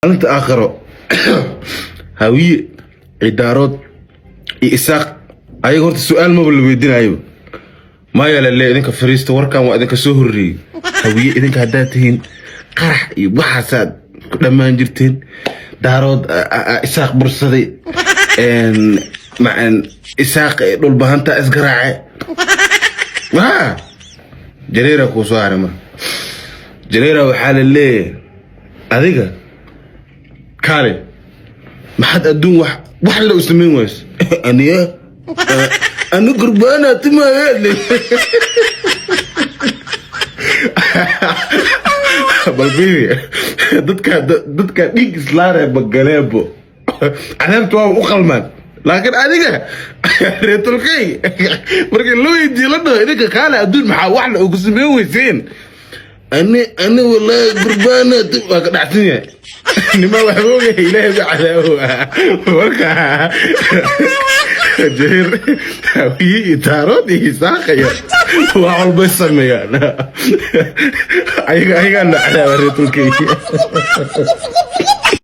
أنت آخره هوية إدارات إساق أي قلت السؤال ما بالبيدين أيوه ما يلا اللي إذنك فريست وركان وإذنك سهري هوية إذنك هداتين قرح يبحثات لما نجرتين دارود إساق برصدي مع إساق دول بهانتا إسقراعي ها جريرة كوسواري ما جريرة وحال اللي أذيك كاري ما حد أدون واحد لو اسمين ويس أنا قربانة تما يالي بالبيبي dadka dhiig islaare bagaleebo anaantu waa u qalmaan laakiin adiga reetulkay markii loo weydiiyo la dhaho idinka kaale adduun maxaa wax la ugu sameyn weyseen ani wallahi qurbana waa ka dhacsan yahay nima wax oogay ilaahay ba cadaawo marka jeer hawii taarod iyo saaqaya waa walba sameeyaan ayaga la cadaawo reetulkay